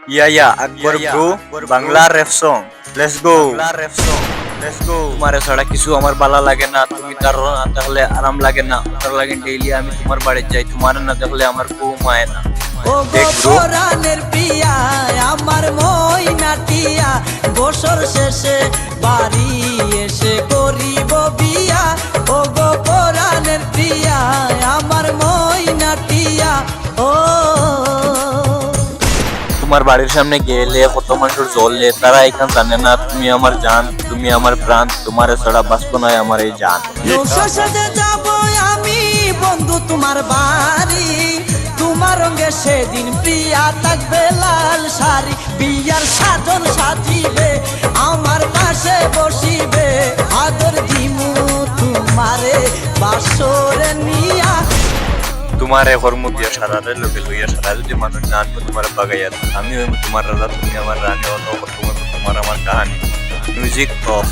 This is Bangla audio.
Akbar bro, Bangla rape song. Let's go. তোমার ছাড়া কিছু আমার ভালো লাগে না, তুমি তার না তাহলে আরাম লাগে না, তার লাগে ডেইলি আমি তোমার বাড়ি যাই, তোমার না দেখলে আমার ঘুম হয় না। ও গো দেখ ব্রো, পরাণের পিয়া, আমার ময়নাটিয়া, বছর শেষে বাড়ি এসে করিব বিয়া। ও গো পরাণের পিয়া, আমার ময়নাটিয়া। ও তোমার বাড়ির সামনে গেলে কত মানুষের জ্বললে, তারা এখান জানে না তুমি আমার জান, তুমি আমার প্রাণ, তোমার ছাড়া বাঁচবো না আমার এই জান। নৌশাদে যাব আমি বন্ধু তোমার বাড়ি, তোমার রঙে সেদিন প্রিয়া থাকবে লাল শাড়ি। বিয়ার সাজন সাজিবে, আমার পাশে বসিবে, আদর দিমু তোমারে বাসরে নিয়া। তোমার কর্ম দিয়া সারারে লোকে লইয়া সারা যদি মানুষ না আনবো তোমার বাগাইয়া, আমি হইব তোমার রাজা, তুমি আমার রানী, অন্য তোমার আমার কাহানি। Music of.